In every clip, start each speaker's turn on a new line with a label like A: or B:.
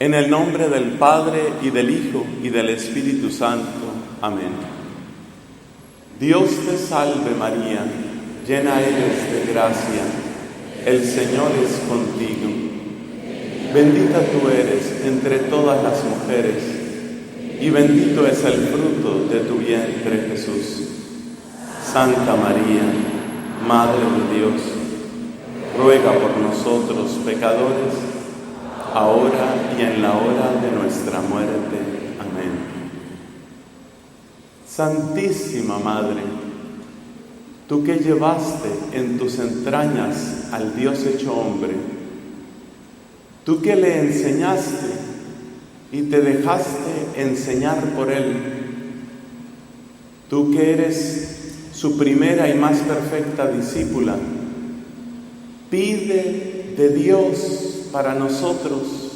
A: En el nombre del Padre, y del Hijo, y del Espíritu Santo. Amén. Dios te salve María, llena eres de gracia, el Señor es contigo. Bendita tú eres entre todas las mujeres, y bendito es el fruto de tu vientre Jesús. Santa María, Madre de Dios, ruega por nosotros pecadores, ahora y en la hora de nuestra muerte. Amén. Santísima Madre, tú que llevaste en tus entrañas al Dios hecho hombre, tú que le enseñaste y te dejaste enseñar por Él, tú que eres su primera y más perfecta discípula, pide de Dios para nosotros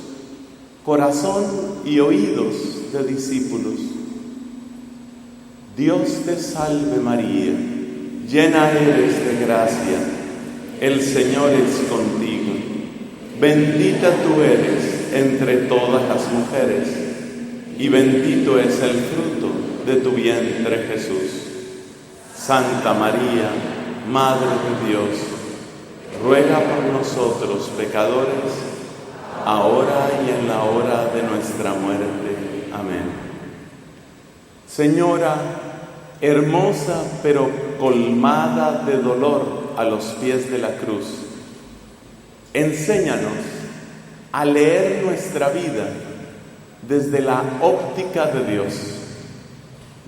A: corazón y oídos de discípulos. Dios te salve María, llena eres de gracia, el Señor es contigo. Bendita tú eres entre todas las mujeres, y bendito es el fruto de tu vientre Jesús. Santa María, Madre de Dios, ruega por nosotros pecadores, ahora y en la hora de nuestra muerte. Amén. Señora, hermosa pero colmada de dolor a los pies de la cruz, enséñanos a leer nuestra vida desde la óptica de Dios.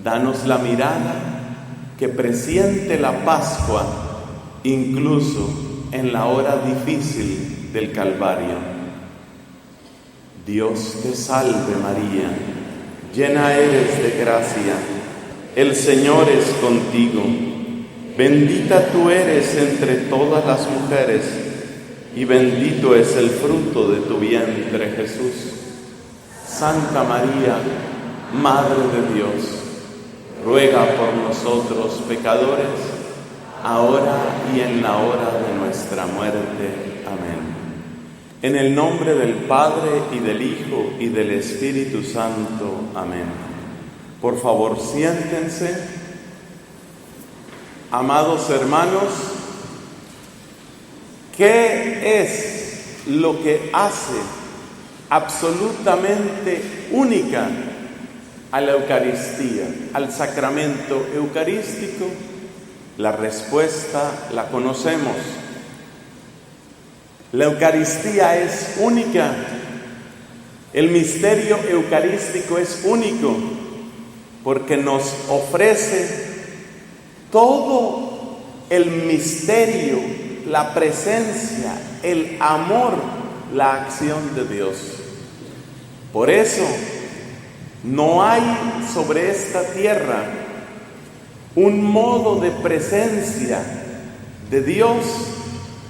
A: Danos la mirada que presiente la Pascua, incluso en la hora difícil del Calvario. Dios te salve María, llena eres de gracia, el Señor es contigo. Bendita tú eres entre todas las mujeres, y bendito es el fruto de tu vientre Jesús. Santa María, Madre de Dios, ruega por nosotros pecadores, ahora y en la hora de nuestra muerte. Amén. En el nombre del Padre, y del Hijo, y del Espíritu Santo. Amén. Por favor, siéntense. Amados hermanos, ¿qué es lo que hace absolutamente única a la Eucaristía, al sacramento eucarístico? La respuesta la conocemos. La Eucaristía es única, el misterio eucarístico es único, porque nos ofrece todo el misterio, la presencia, el amor, la acción de Dios. Por eso, no hay sobre esta tierra un modo de presencia de Dios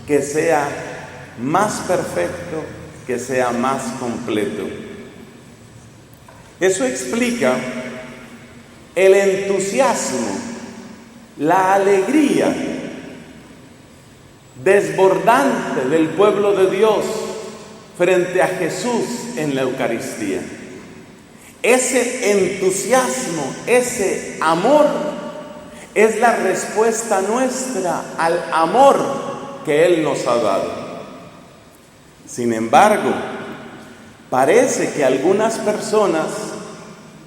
A: que sea más perfecto, que sea más completo. Eso explica el entusiasmo, la alegría desbordante del pueblo de Dios frente a Jesús en la Eucaristía. Ese entusiasmo, ese amor, es la respuesta nuestra al amor que Él nos ha dado. Sin embargo, parece que algunas personas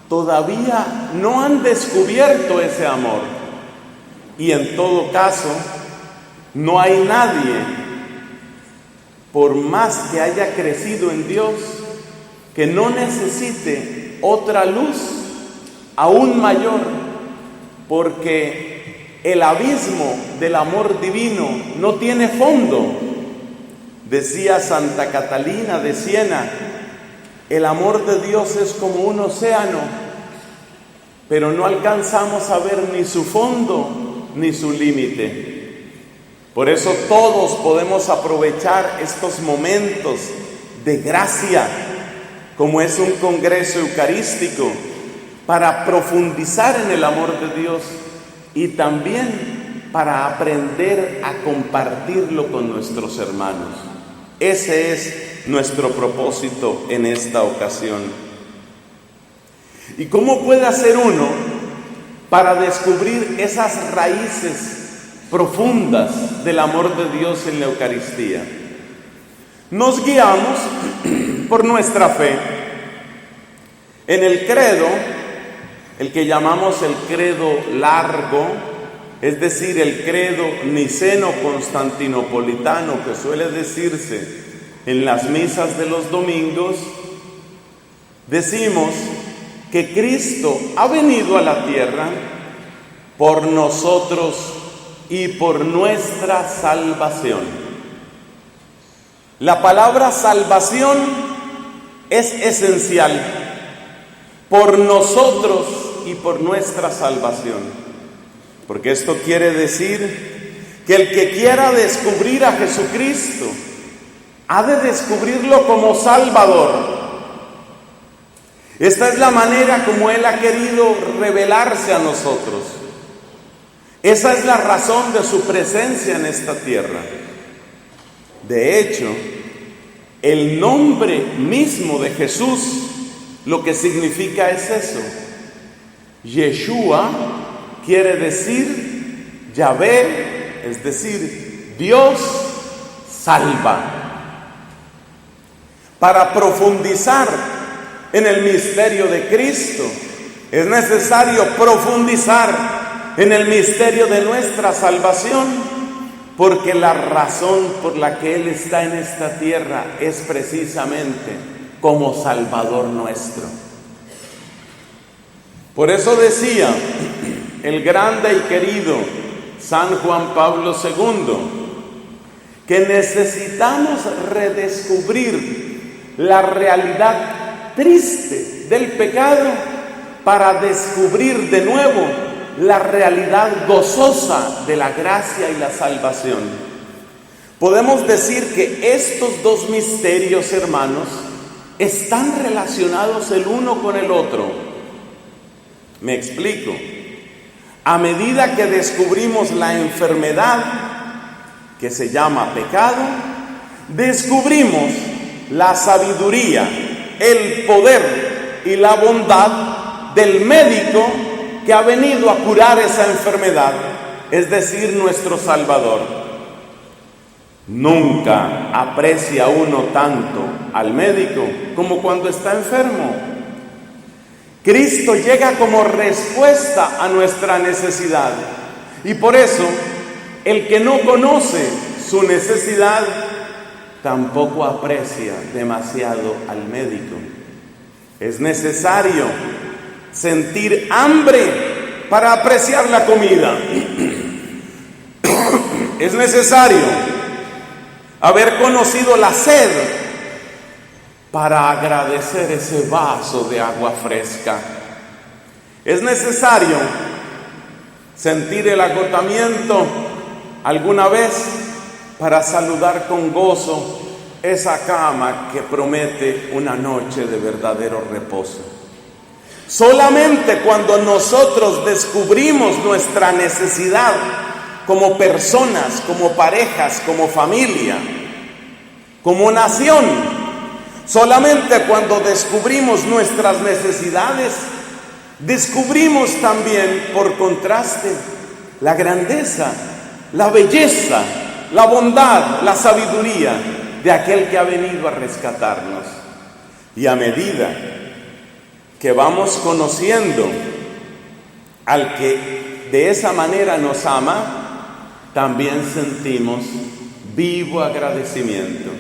A: todavía no han descubierto ese amor. Y en todo caso, no hay nadie, por más que haya crecido en Dios, que no necesite otra luz aún mayor, porque el abismo del amor divino no tiene fondo. Decía Santa Catalina de Siena, el amor de Dios es como un océano, pero no alcanzamos a ver ni su fondo ni su límite. Por eso todos podemos aprovechar estos momentos de gracia, como es un congreso eucarístico, para profundizar en el amor de Dios y también para aprender a compartirlo con nuestros hermanos. Ese es nuestro propósito en esta ocasión. ¿Y cómo puede hacer uno para descubrir esas raíces profundas del amor de Dios en la Eucaristía? Nos guiamos por nuestra fe en el credo, el que llamamos el credo largo, es decir, el credo niceno-constantinopolitano, que suele decirse en las misas de los domingos. Decimos que Cristo ha venido a la tierra por nosotros y por nuestra salvación. La palabra salvación es esencial, por nosotros y por nuestra salvación. Porque esto quiere decir que el que quiera descubrir a Jesucristo ha de descubrirlo como Salvador. Esta es la manera como Él ha querido revelarse a nosotros. Esa es la razón de su presencia en esta tierra. De hecho, el nombre mismo de Jesús lo que significa es eso. Yeshua quiere decir Yahvé, es decir, Dios salva. Para profundizar en el misterio de Cristo, es necesario profundizar en el misterio de nuestra salvación, porque la razón por la que Él está en esta tierra es precisamente como Salvador nuestro. Por eso decía el grande y querido San Juan Pablo II, que necesitamos redescubrir la realidad triste del pecado para descubrir de nuevo la realidad gozosa de la gracia y la salvación. Podemos decir que estos dos misterios, hermanos, están relacionados el uno con el otro. Me explico. A medida que descubrimos la enfermedad que se llama pecado, descubrimos la sabiduría, el poder y la bondad del médico que ha venido a curar esa enfermedad, es decir, nuestro Salvador. Nunca aprecia uno tanto al médico como cuando está enfermo. Cristo llega como respuesta a nuestra necesidad, y por eso el que no conoce su necesidad tampoco aprecia demasiado al médico. Es necesario sentir hambre para apreciar la comida. Es necesario haber conocido la sed para agradecer ese vaso de agua fresca. Es necesario sentir el agotamiento alguna vez para saludar con gozo esa cama que promete una noche de verdadero reposo. Solamente cuando nosotros descubrimos nuestra necesidad como personas, como parejas, como familia, como nación, solamente cuando descubrimos nuestras necesidades, descubrimos también, por contraste, la grandeza, la belleza, la bondad, la sabiduría de aquel que ha venido a rescatarnos. Y a medida que vamos conociendo al que de esa manera nos ama, también sentimos vivo agradecimiento.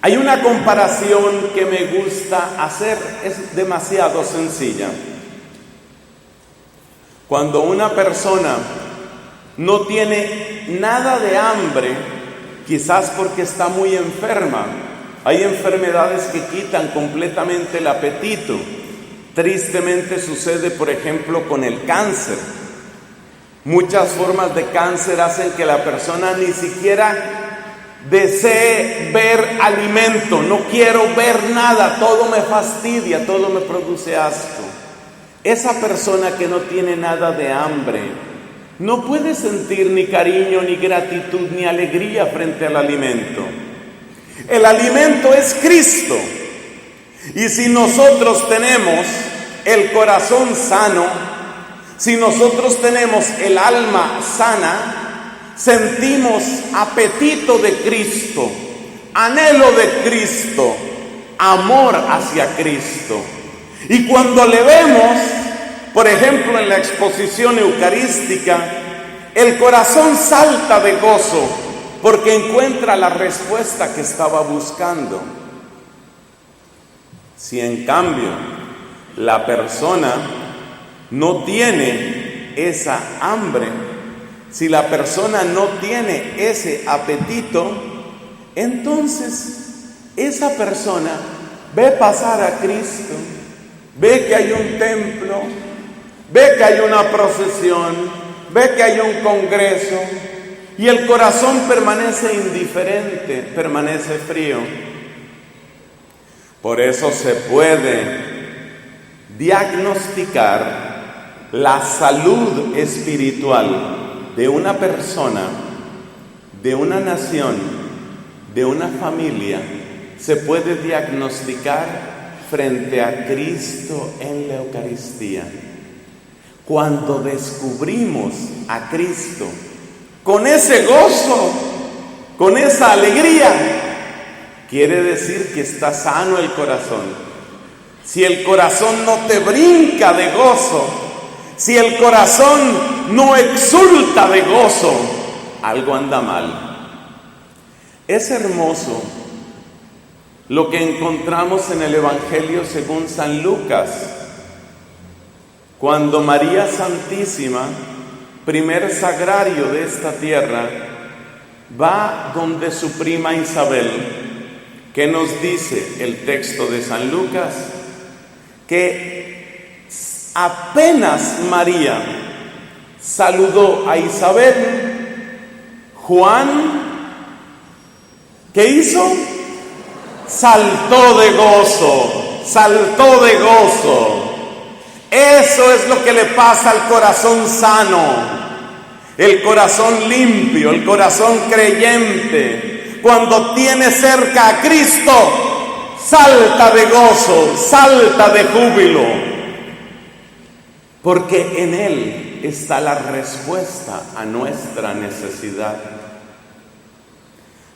A: Hay una comparación que me gusta hacer, es demasiado sencilla. Cuando una persona no tiene nada de hambre, quizás porque está muy enferma, hay enfermedades que quitan completamente el apetito. Tristemente sucede, por ejemplo, con el cáncer. Muchas formas de cáncer hacen que la persona ni siquiera desee ver alimento. No quiero ver nada, todo me fastidia, todo me produce asco. Esa persona que no tiene nada de hambre no puede sentir ni cariño, ni gratitud, ni alegría frente al alimento. El alimento es Cristo. Y si nosotros tenemos el corazón sano, si nosotros tenemos el alma sana, sentimos apetito de Cristo, anhelo de Cristo, amor hacia Cristo. Y cuando le vemos, por ejemplo, en la exposición eucarística, el corazón salta de gozo porque encuentra la respuesta que estaba buscando. Si en cambio la persona no tiene esa hambre, si la persona no tiene ese apetito, entonces esa persona ve pasar a Cristo, ve que hay un templo, ve que hay una procesión, ve que hay un congreso, y el corazón permanece indiferente, permanece frío. Por eso se puede diagnosticar la salud espiritual de una persona, de una nación, de una familia. Se puede diagnosticar frente a Cristo en la Eucaristía. Cuando descubrimos a Cristo con ese gozo, con esa alegría, quiere decir que está sano el corazón. Si el corazón no te brinca de gozo, si el corazón no exulta de gozo, algo anda mal. Es hermoso lo que encontramos en el Evangelio según San Lucas, cuando María Santísima, primer sagrario de esta tierra, va donde su prima Isabel, que nos dice el texto de San Lucas, que apenas María saludó a Isabel, Juan, ¿qué hizo? Saltó de gozo, saltó de gozo. Eso es lo que le pasa al corazón sano, el corazón limpio, el corazón creyente. Cuando tiene cerca a Cristo, salta de gozo, salta de júbilo, porque en Él está la respuesta a nuestra necesidad.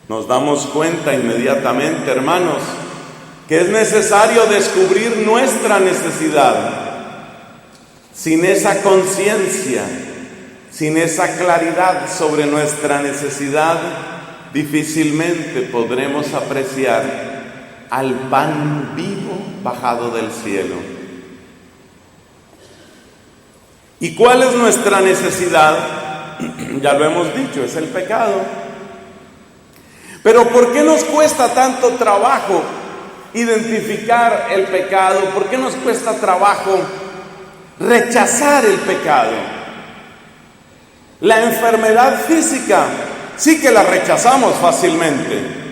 A: Nos damos cuenta inmediatamente, hermanos, que es necesario descubrir nuestra necesidad. Sin esa conciencia, sin esa claridad sobre nuestra necesidad, difícilmente podremos apreciar al pan vivo bajado del cielo. ¿Y cuál es nuestra necesidad? Ya lo hemos dicho, es el pecado. Pero ¿por qué nos cuesta tanto trabajo identificar el pecado? ¿Por qué nos cuesta trabajo rechazar el pecado? La enfermedad física sí que la rechazamos fácilmente.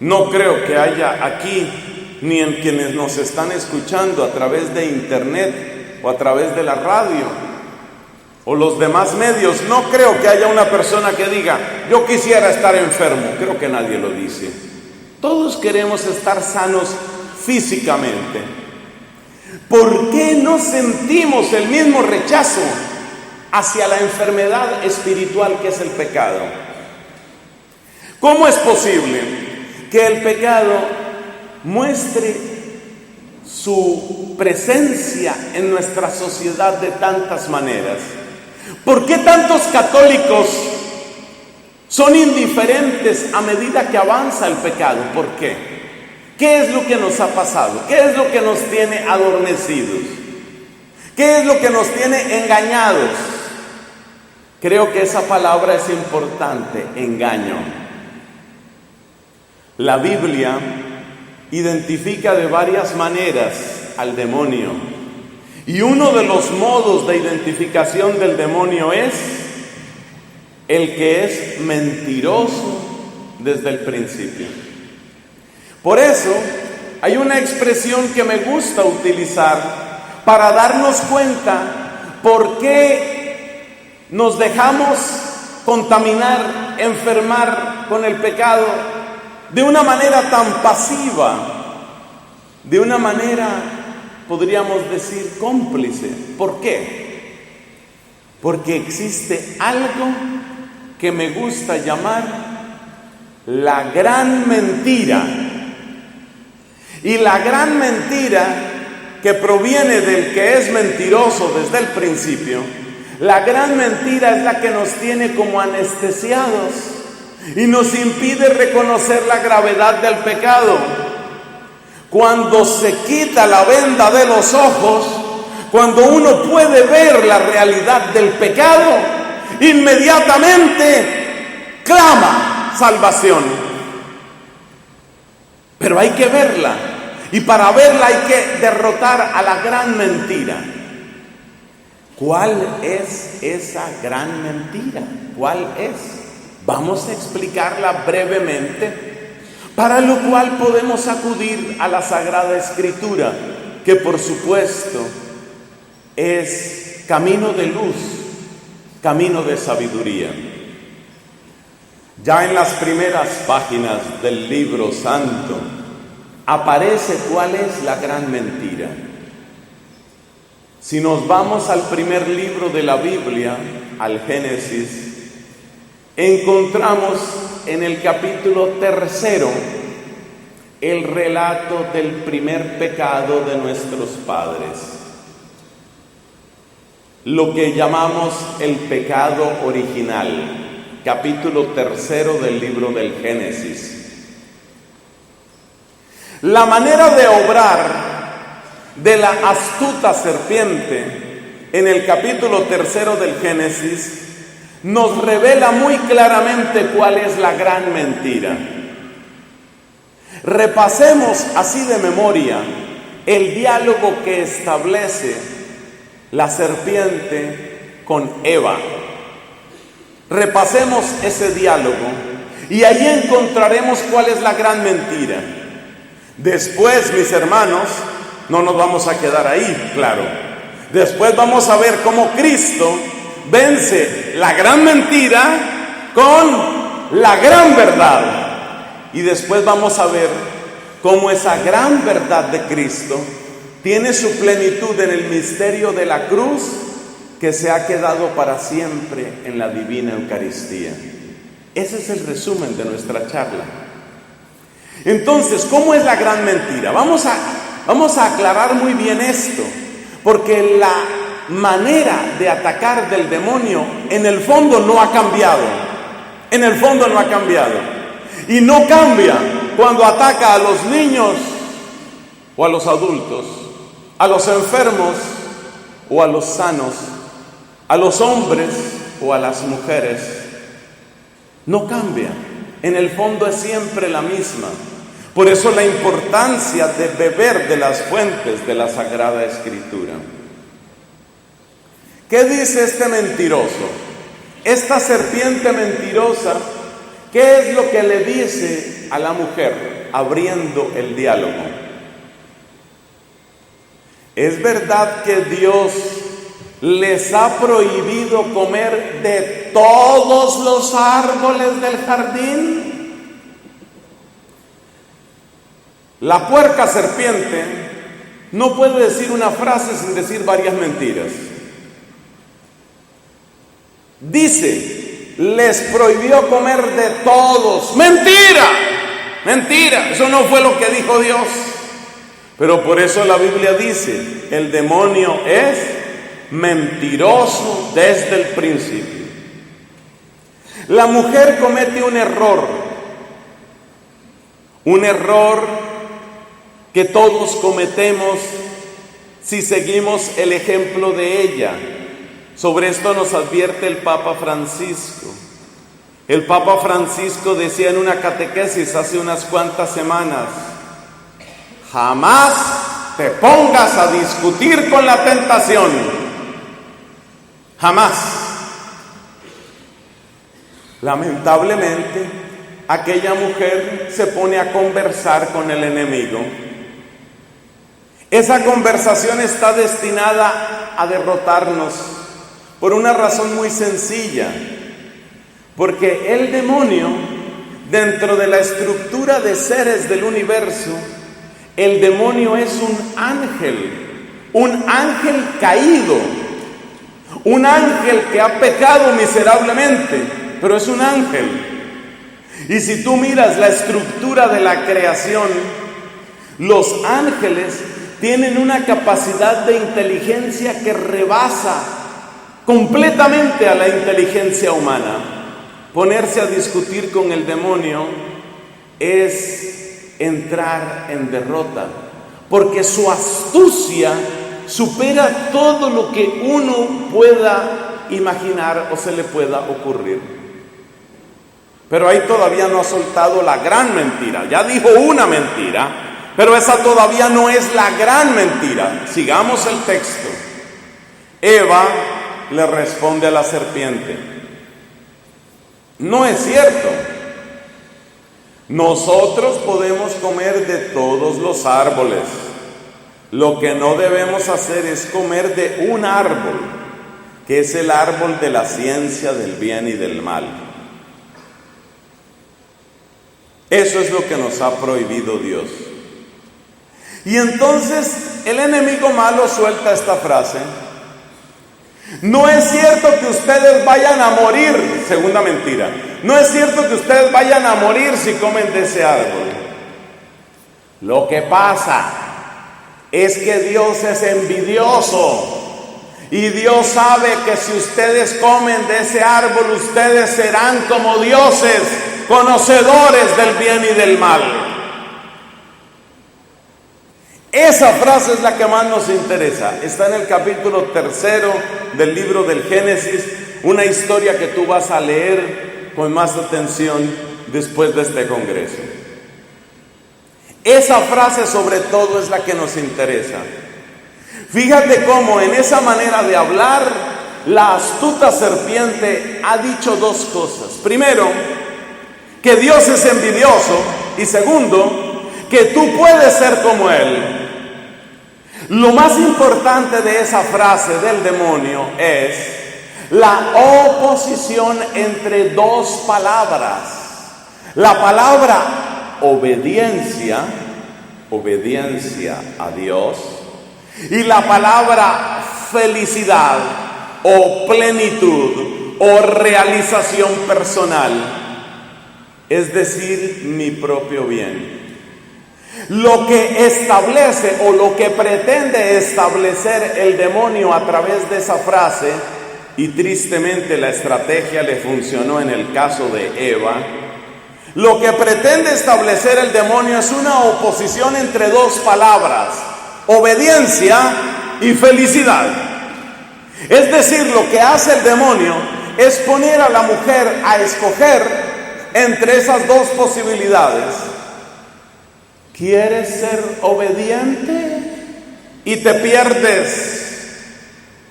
A: No creo que haya aquí, ni en quienes nos están escuchando a través de internet o a través de la radio o los demás medios, no creo que haya una persona que diga, yo quisiera estar enfermo. Creo que nadie lo dice. Todos queremos estar sanos físicamente. ¿Por qué no sentimos el mismo rechazo hacia la enfermedad espiritual que es el pecado? ¿Cómo es posible que el pecado muestre su presencia en nuestra sociedad de tantas maneras? ¿Por qué tantos católicos son indiferentes a medida que avanza el pecado? ¿Por qué? ¿Qué es lo que nos ha pasado? ¿Qué es lo que nos tiene adormecidos? ¿Qué es lo que nos tiene engañados? Creo que esa palabra es importante, engaño. La Biblia identifica de varias maneras al demonio. Y uno de los modos de identificación del demonio es el que es mentiroso desde el principio. Por eso hay una expresión que me gusta utilizar para darnos cuenta por qué nos dejamos contaminar, enfermar con el pecado de una manera tan pasiva, de una manera, podríamos decir, cómplice. ¿Por qué? Porque existe algo que me gusta llamar la gran mentira. Y la gran mentira que proviene del que es mentiroso desde el principio, la gran mentira es la que nos tiene como anestesiados y nos impide reconocer la gravedad del pecado. Cuando se quita la venda de los ojos, cuando uno puede ver la realidad del pecado, inmediatamente clama salvación. Pero hay que verla, y para verla hay que derrotar a la gran mentira. ¿Cuál es esa gran mentira? ¿Cuál es? Vamos a explicarla brevemente, para lo cual podemos acudir a la Sagrada Escritura, que por supuesto es camino de luz, camino de sabiduría. Ya en las primeras páginas del libro santo aparece cuál es la gran mentira. Si nos vamos al primer libro de la Biblia, al Génesis, encontramos en el capítulo 3 el relato del primer pecado de nuestros padres, lo que llamamos el pecado original, capítulo 3 del libro del Génesis. La manera de obrar de la astuta serpiente en el capítulo 3 del Génesis nos revela muy claramente cuál es la gran mentira. Repasemos así de memoria el diálogo que establece la serpiente con Eva. Repasemos ese diálogo y ahí encontraremos cuál es la gran mentira. Después, mis hermanos, no nos vamos a quedar ahí, claro. Después vamos a ver cómo Cristo vence la gran mentira con la gran verdad. Y después vamos a ver cómo esa gran verdad de Cristo tiene su plenitud en el misterio de la cruz, que se ha quedado para siempre en la divina Eucaristía. Ese es el resumen de nuestra charla. Entonces, ¿cómo es la gran mentira? Vamos a aclarar muy bien esto, porque la manera de atacar del demonio en el fondo no ha cambiado. En el fondo no ha cambiado. Y no cambia cuando ataca a los niños o a los adultos, a los enfermos o a los sanos, a los hombres o a las mujeres. No cambia. En el fondo es siempre la misma. Por eso la importancia de beber de las fuentes de la Sagrada Escritura. ¿Qué dice este mentiroso? Esta serpiente mentirosa, ¿qué es lo que le dice a la mujer abriendo el diálogo? ¿Es verdad que Dios les ha prohibido comer de todos los árboles del jardín? La puerca serpiente no puede decir una frase sin decir varias mentiras. Dice, les prohibió comer de todos. ¡Mentira! Mentira, eso no fue lo que dijo Dios. Pero por eso la Biblia dice, el demonio es mentiroso desde el principio. La mujer comete un error que todos cometemos si seguimos el ejemplo de ella. Sobre esto nos advierte el Papa Francisco. El Papa Francisco decía en una catequesis hace unas cuantas semanas: jamás te pongas a discutir con la tentación. Jamás. Lamentablemente, aquella mujer se pone a conversar con el enemigo. Esa conversación está destinada a derrotarnos por una razón muy sencilla, porque el demonio dentro de la estructura de seres del universo, el demonio es un ángel caído, un ángel que ha pecado miserablemente, pero es un ángel. Y si tú miras la estructura de la creación, los ángeles tienen una capacidad de inteligencia que rebasa completamente a la inteligencia humana. Ponerse a discutir con el demonio es entrar en derrota, porque su astucia supera todo lo que uno pueda imaginar o se le pueda ocurrir. Pero ahí todavía no ha soltado la gran mentira. Ya dijo una mentira, pero esa todavía no es la gran mentira. Sigamos el texto. Eva le responde a la serpiente: no es cierto. Nosotros podemos comer de todos los árboles. Lo que no debemos hacer es comer de un árbol, que es el árbol de la ciencia del bien y del mal. Eso es lo que nos ha prohibido Dios. Y entonces el enemigo malo suelta esta frase: no es cierto que ustedes vayan a morir. Segunda mentira: no es cierto que ustedes vayan a morir si comen de ese árbol. Lo que pasa es que Dios es envidioso y Dios sabe que si ustedes comen de ese árbol, ustedes serán como dioses, conocedores del bien y del mal. Esa frase es la que más nos interesa. Está en el capítulo 3 del libro del Génesis, una historia que tú vas a leer con más atención después de este congreso. Esa frase sobre todo es la que nos interesa. Fíjate cómo en esa manera de hablar, la astuta serpiente ha dicho dos cosas. Primero, que Dios es envidioso, y segundo, que tú puedes ser como Él. Lo más importante de esa frase del demonio es la oposición entre dos palabras. La palabra obediencia a Dios, y la palabra felicidad o plenitud o realización personal, es decir, mi propio bien. Lo que establece o lo que pretende establecer el demonio a través de esa frase, y tristemente la estrategia le funcionó en el caso de Eva, lo que pretende establecer el demonio es una oposición entre dos palabras: obediencia y felicidad. Es decir, lo que hace el demonio es poner a la mujer a escoger entre esas dos posibilidades. ¿Quieres ser obediente y te pierdes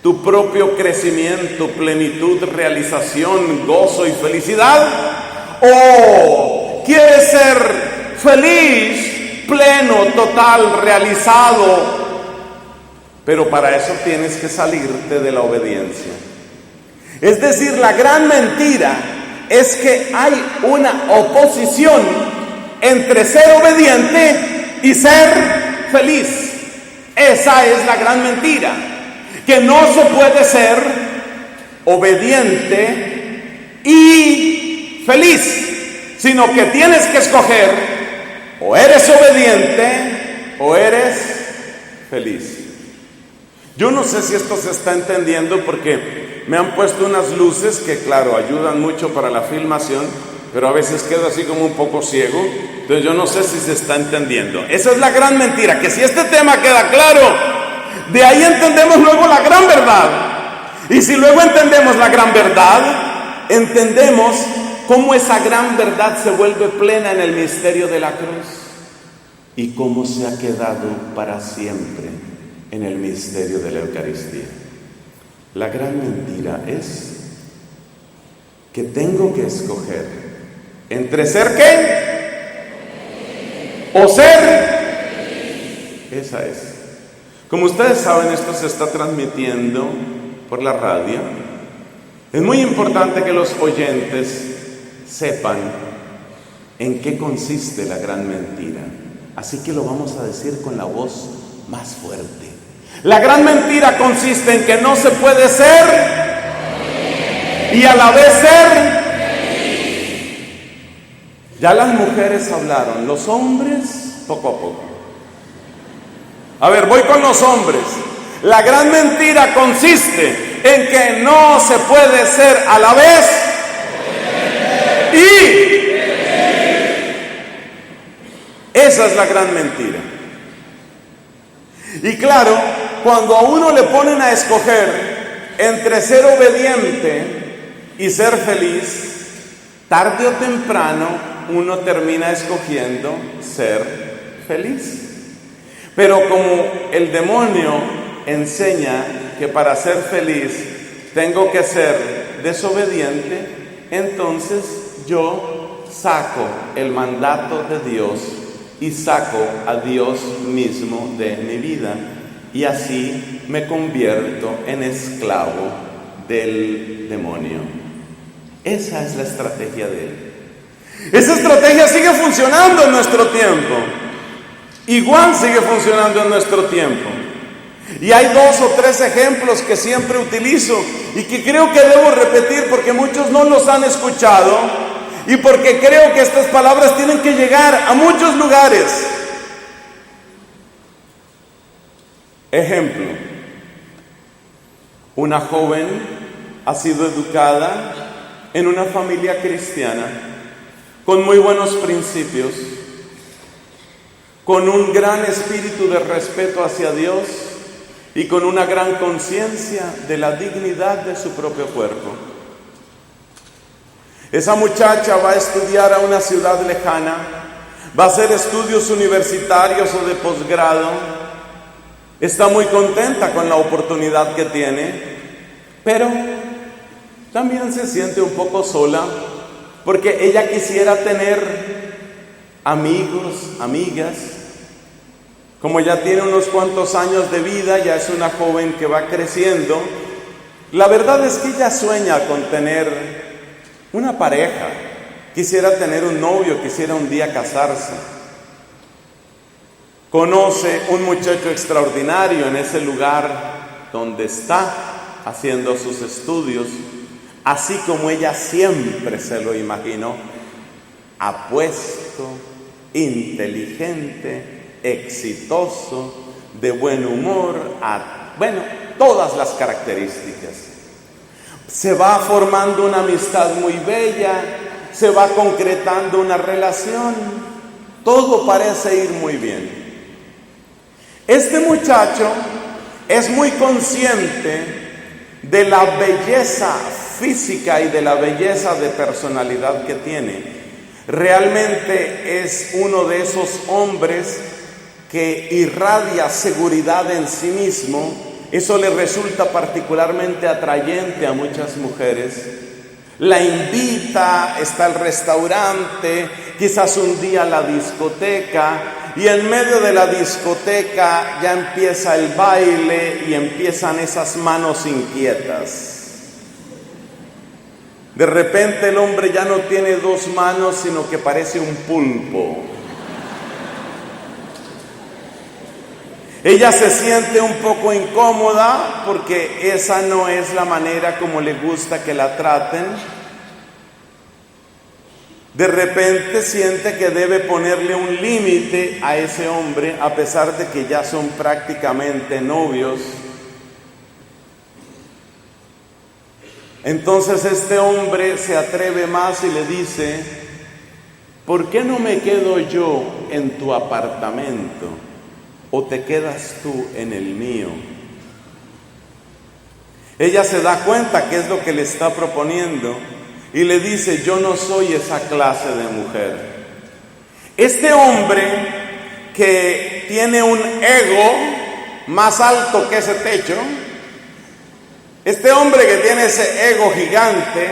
A: tu propio crecimiento, plenitud, realización, gozo y felicidad? ¿O quieres ser feliz, pleno, total, realizado? Pero para eso tienes que salirte de la obediencia. Es decir, la gran mentira es que hay una oposición entre ser obediente y ser feliz. Esa es la gran mentira, que no se puede ser obediente y feliz, sino que tienes que escoger: o eres obediente o eres feliz. Yo no sé si esto se está entendiendo, porque me han puesto unas luces que, claro, ayudan mucho para la filmación, pero a veces quedo así como un poco ciego. Entonces yo no sé si se está entendiendo. Esa es la gran mentira, que si este tema queda claro, de ahí entendemos luego la gran verdad. Y si luego entendemos la gran verdad, entendemos cómo esa gran verdad se vuelve plena en el misterio de la cruz, y cómo se ha quedado para siempre en el misterio de la Eucaristía. La gran mentira es que tengo que escoger entre ser ¿qué? O ser. Esa es. Como ustedes saben, esto se está transmitiendo por la radio. Es muy importante que los oyentes sepan ¿En qué consiste la gran mentira? Así que lo vamos a decir con la voz más fuerte. La gran mentira consiste en que no se puede ser y a la vez ser. Ya las mujeres hablaron, los hombres poco a poco. A ver, voy con los hombres. La gran mentira consiste en que no se puede ser a la vez y esa es la gran mentira. Y claro, cuando a uno le ponen a escoger entre ser obediente y ser feliz, tarde o temprano uno termina escogiendo ser feliz. Pero como el demonio enseña que para ser feliz tengo que ser desobediente, entonces yo saco el mandato de Dios y saco a Dios mismo de mi vida, y así me convierto en esclavo del demonio. Esa es la estrategia de él. Esa estrategia sigue funcionando en nuestro tiempo. Igual sigue funcionando en nuestro tiempo. Y hay 2 o 3 ejemplos que siempre utilizo y que creo que debo repetir porque muchos no los han escuchado y porque creo que estas palabras tienen que llegar a muchos lugares. Ejemplo: una joven ha sido educada en una familia cristiana con muy buenos principios, con un gran espíritu de respeto hacia Dios y con una gran conciencia de la dignidad de su propio cuerpo. Esa muchacha va a estudiar a una ciudad lejana, va a hacer estudios universitarios o de posgrado, está muy contenta con la oportunidad que tiene, pero también se siente un poco sola porque ella quisiera tener amigos, amigas. Como ya tiene unos cuantos años de vida, ya es una joven que va creciendo, la verdad es que ella sueña con tener una pareja, quisiera tener un novio, quisiera un día casarse. Conoce un muchacho extraordinario en ese lugar donde está haciendo sus estudios, así como ella siempre se lo imaginó, apuesto, inteligente, exitoso, de buen humor, todas las características. Se va formando una amistad muy bella, se va concretando una relación, todo parece ir muy bien. Este muchacho es muy consciente de la belleza física y de la belleza de personalidad que tiene. Realmente es uno de esos hombres que irradia seguridad en sí mismo. Eso le resulta particularmente atrayente a muchas mujeres. La invita, está al restaurante, quizás un día a la discoteca, y en medio de la discoteca ya empieza el baile y empiezan esas manos inquietas. De repente el hombre ya no tiene 2 manos, sino que parece un pulpo. Ella se siente un poco incómoda porque esa no es la manera como le gusta que la traten. De repente siente que debe ponerle un límite a ese hombre, a pesar de que ya son prácticamente novios. Entonces este hombre se atreve más y le dice: ¿por qué no me quedo yo en tu apartamento o te quedas tú en el mío? Ella se da cuenta que es lo que le está proponiendo y le dice: yo no soy esa clase de mujer. Este hombre que tiene un ego más alto que ese techo, este hombre que tiene ese ego gigante,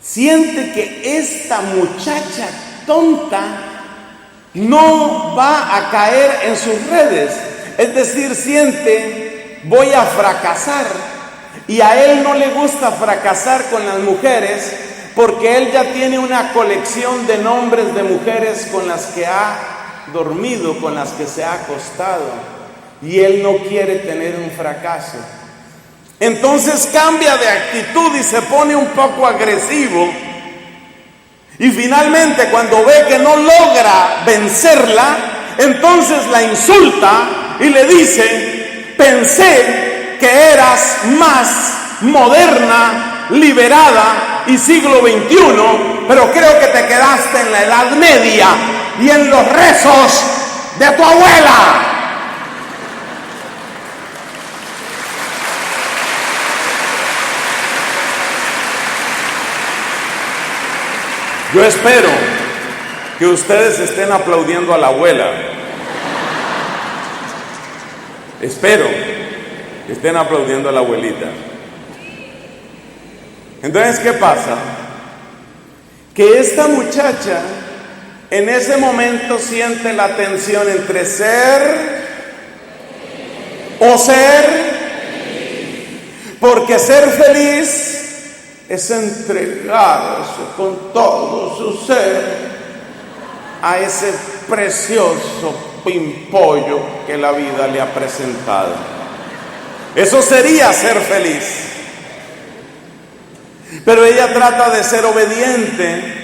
A: siente que esta muchacha tonta no va a caer en sus redes. Es decir, siente: voy a fracasar. Y a él no le gusta fracasar con las mujeres porque él ya tiene una colección de nombres de mujeres con las que ha dormido, con las que se ha acostado, y él no quiere tener un fracaso. Entonces cambia de actitud y se pone un poco agresivo, y finalmente cuando ve que no logra vencerla, entonces la insulta y le dice: pensé que eras más moderna, liberada y siglo XXI, pero creo que te quedaste en la Edad Media y en los rezos de tu abuela. Yo espero que ustedes estén aplaudiendo a la abuela. Espero que estén aplaudiendo a la abuelita. Entonces, ¿qué pasa? Que esta muchacha en ese momento siente la tensión entre ser o ser, porque ser feliz es entregarse con todo su ser a ese precioso pimpollo que la vida le ha presentado. Eso sería ser feliz. Pero ella trata de ser obediente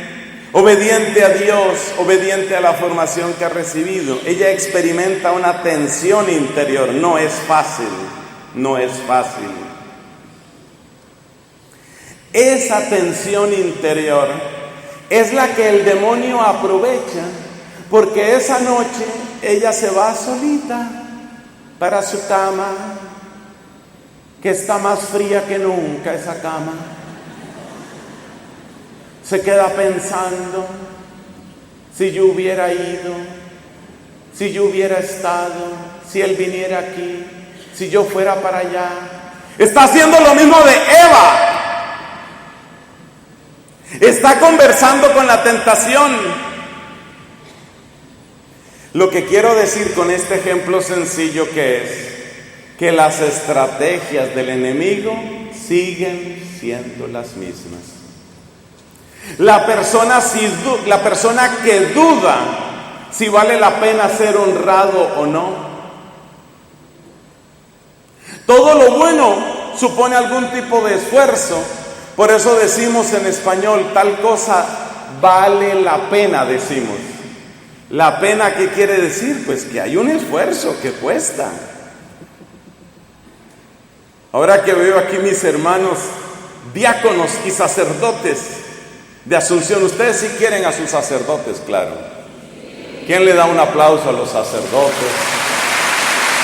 A: a Dios, obediente a la formación que ha recibido. Ella experimenta una tensión interior. No es fácil. Esa tensión interior es la que el demonio aprovecha, porque esa noche ella se va solita para su cama, que está más fría que nunca esa cama. Se queda pensando: si yo hubiera ido, si yo hubiera estado, si él viniera aquí, si yo fuera para allá. Está haciendo lo mismo de Eva. Está conversando con la tentación. Lo que quiero decir con este ejemplo sencillo que es que las estrategias del enemigo siguen siendo las mismas. La persona que duda si vale la pena ser honrado o no. Todo lo bueno supone algún tipo de esfuerzo. Por eso decimos en español, tal cosa vale la pena, decimos. ¿La pena qué quiere decir? Pues que hay un esfuerzo que cuesta. Ahora que veo aquí mis hermanos diáconos y sacerdotes de Asunción, ustedes sí quieren a sus sacerdotes, claro. ¿Quién le da un aplauso a los sacerdotes?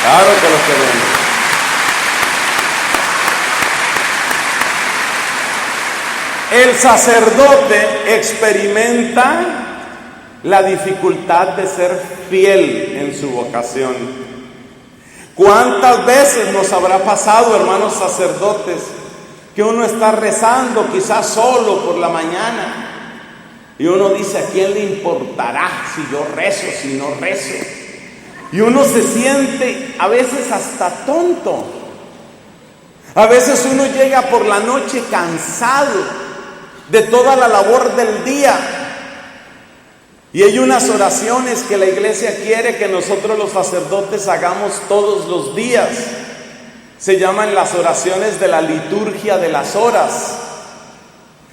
A: Claro que los queremos. El sacerdote experimenta la dificultad de ser fiel en su vocación. ¿Cuántas veces nos habrá pasado, hermanos sacerdotes, que uno está rezando quizás solo por la mañana y uno dice: ¿a quién le importará si yo rezo, si no rezo? Y uno se siente a veces hasta tonto. A veces uno llega por la noche cansado de toda la labor del día. Y hay unas oraciones que la iglesia quiere que nosotros los sacerdotes hagamos todos los días. Se llaman las oraciones de la liturgia de las horas.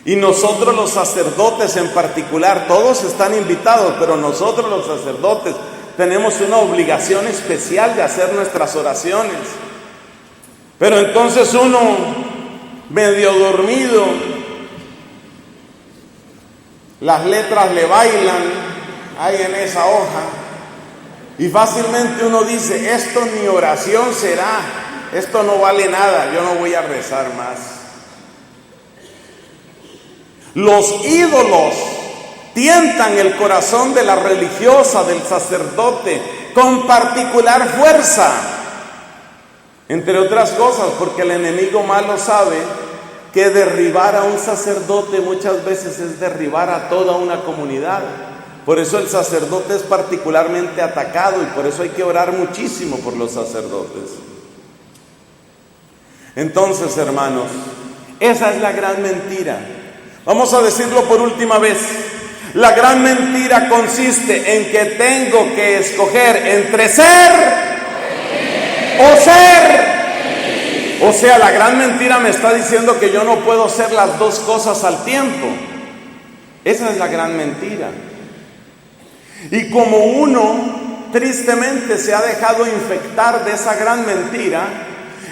A: Y nosotros los sacerdotes en particular, todos están invitados, pero nosotros los sacerdotes tenemos una obligación especial de hacer nuestras oraciones. Pero entonces uno, medio dormido, las letras le bailan ahí en esa hoja, y fácilmente uno dice: esto ni oración será, esto no vale nada, yo no voy a rezar más. Los ídolos tientan el corazón de la religiosa, del sacerdote, con particular fuerza, entre otras cosas porque el enemigo malo sabe que derribar a un sacerdote muchas veces es derribar a toda una comunidad. Por eso el sacerdote es particularmente atacado y por eso hay que orar muchísimo por los sacerdotes. Entonces, hermanos, esa es la gran mentira. Vamos a decirlo por última vez. La gran mentira consiste en que tengo que escoger entre ser o ser. O sea, la gran mentira me está diciendo que yo no puedo ser las dos cosas al tiempo. Esa es la gran mentira. Y como uno tristemente se ha dejado infectar de esa gran mentira,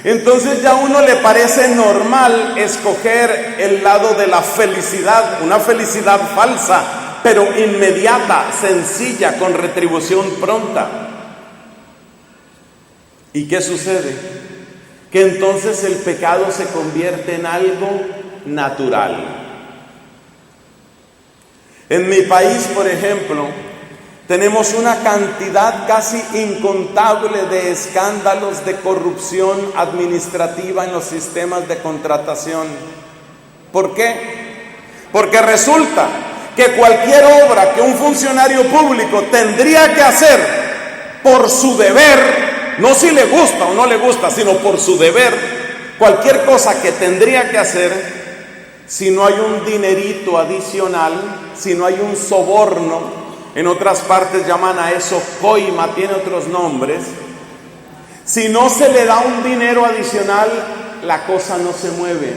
A: entonces ya a uno le parece normal escoger el lado de la felicidad, una felicidad falsa, pero inmediata, sencilla, con retribución pronta. ¿Y qué sucede? Que entonces el pecado se convierte en algo natural. En mi país, por ejemplo, tenemos una cantidad casi incontable de escándalos de corrupción administrativa en los sistemas de contratación. ¿Por qué? Porque resulta que cualquier obra que un funcionario público tendría que hacer por su deber, no si le gusta o no le gusta, sino por su deber, cualquier cosa que tendría que hacer, si no hay un dinerito adicional, si no hay un soborno, en otras partes llaman a eso coima, tiene otros nombres. Si no se le da un dinero adicional, la cosa no se mueve.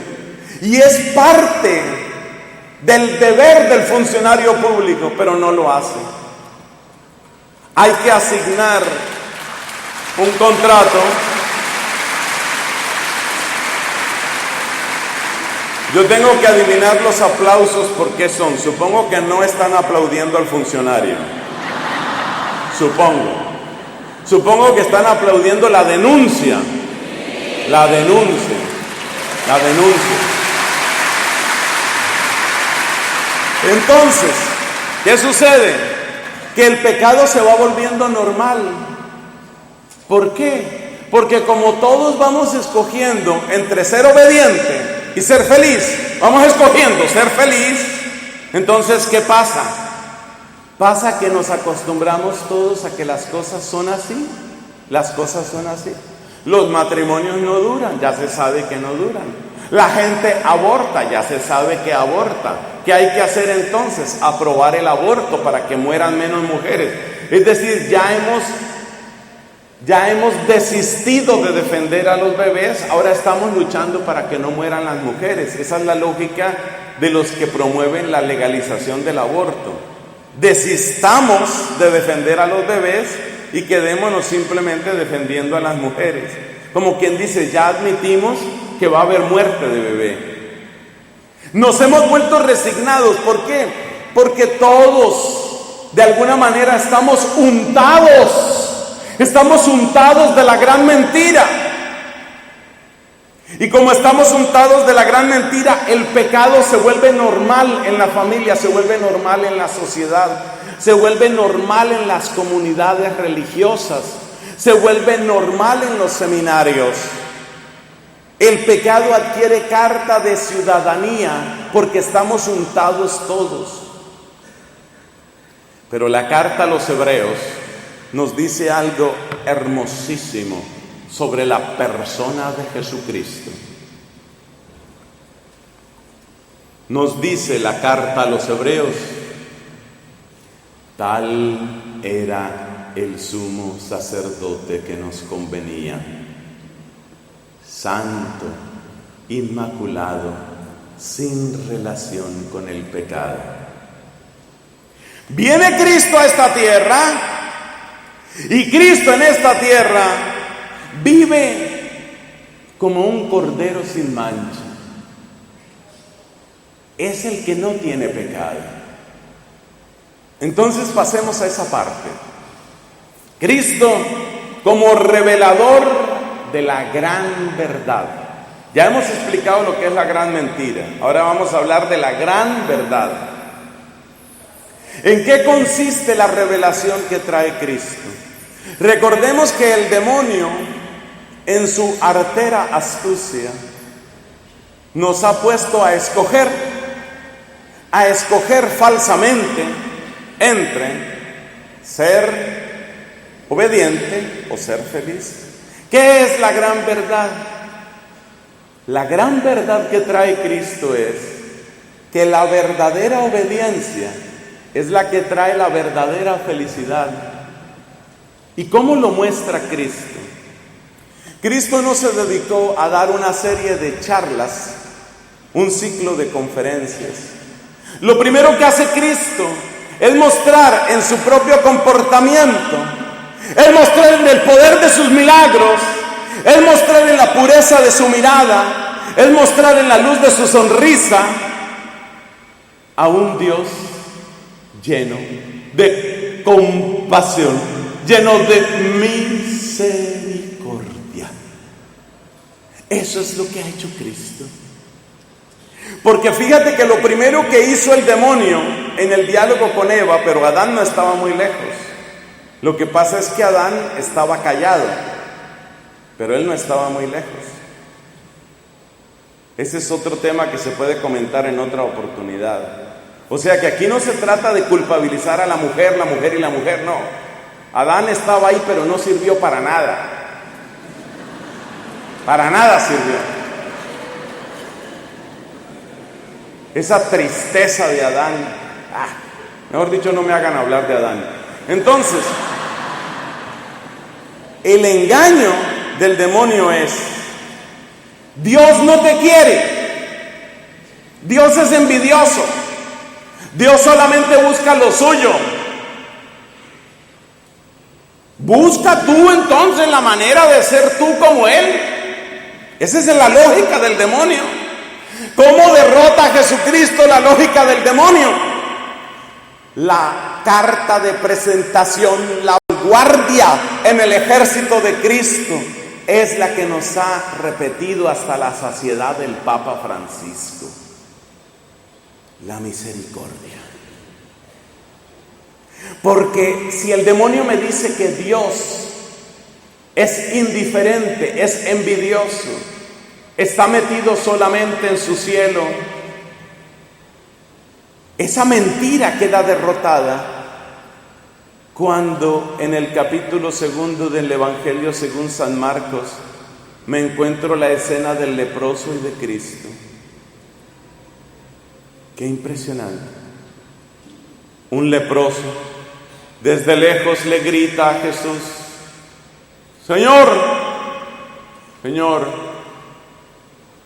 A: Y es parte del deber del funcionario público, pero no lo hace. Hay que asignar un contrato. Yo tengo que adivinar los aplausos por qué son. Supongo que no están aplaudiendo al funcionario. Supongo que están aplaudiendo la denuncia. La denuncia. Entonces, ¿qué sucede? Que el pecado se va volviendo normal. ¿Por qué? Porque como todos vamos escogiendo entre ser obediente y ser feliz, vamos escogiendo ser feliz, entonces ¿qué pasa? Pasa que nos acostumbramos todos a que las cosas son así. Las cosas son así. Los matrimonios no duran, ya se sabe que no duran. La gente aborta, ya se sabe que aborta. ¿Qué hay que hacer entonces? Aprobar el aborto para que mueran menos mujeres. Es decir, ya hemos desistido de defender a los bebés, ahora estamos luchando para que no mueran las mujeres. Esa es la lógica de los que promueven la legalización del aborto. Desistamos de defender a los bebés y quedémonos simplemente defendiendo a las mujeres. Como quien dice, ya admitimos que va a haber muerte de bebé. Nos hemos vuelto resignados. ¿Por qué? Porque todos, de alguna manera, estamos untados de la gran mentira. Y como estamos untados de la gran mentira, el pecado se vuelve normal en la familia, se vuelve normal en la sociedad, se vuelve normal en las comunidades religiosas, se vuelve normal en los seminarios. El pecado adquiere carta de ciudadanía porque estamos untados todos. Pero la carta a los hebreos nos dice algo hermosísimo sobre la persona de Jesucristo. Nos dice la carta a los hebreos: tal era el sumo sacerdote que nos convenía, santo, inmaculado, sin relación con el pecado. Viene Cristo a esta tierra, y Cristo en esta tierra vive como un cordero sin mancha. Es el que no tiene pecado. Entonces pasemos a esa parte. Cristo como revelador de la gran verdad. Ya hemos explicado lo que es la gran mentira. Ahora vamos a hablar de la gran verdad. ¿En qué consiste la revelación que trae Cristo? Recordemos que el demonio, en su artera astucia, nos ha puesto a escoger falsamente entre ser obediente o ser feliz. ¿Qué es la gran verdad? La gran verdad que trae Cristo es que la verdadera obediencia es la que trae la verdadera felicidad. ¿Y cómo lo muestra Cristo? Cristo no se dedicó a dar una serie de charlas, un ciclo de conferencias. Lo primero que hace Cristo es mostrar en su propio comportamiento, es mostrar en el poder de sus milagros, es mostrar en la pureza de su mirada, es mostrar en la luz de su sonrisa a un Dios lleno de compasión, lleno de misericordia. Eso es lo que ha hecho Cristo. Porque fíjate que lo primero que hizo el demonio en el diálogo con Eva, pero Adán no estaba muy lejos. Lo que pasa es que Adán estaba callado, pero él no estaba muy lejos. Ese es otro tema que se puede comentar en otra oportunidad. O sea que aquí no se trata de culpabilizar a la mujer y la mujer, no. Adán estaba ahí, pero no sirvió para nada. Para nada sirvió. Esa tristeza de Adán, mejor dicho, no me hagan hablar de Adán. Entonces, el engaño del demonio es: Dios no te quiere, Dios es envidioso, Dios solamente busca lo suyo. Busca tú entonces la manera de ser tú como Él. Esa es la lógica del demonio. ¿Cómo derrota a Jesucristo la lógica del demonio? La carta de presentación, la guardia en el ejército de Cristo, es la que nos ha repetido hasta la saciedad el Papa Francisco: la misericordia. Porque si el demonio me dice que Dios es indiferente, es envidioso, está metido solamente en su cielo, esa mentira queda derrotada cuando en el capítulo 2 del Evangelio según San Marcos me encuentro la escena del leproso y de Cristo. Qué impresionante. Un leproso desde lejos le grita a Jesús: Señor, Señor,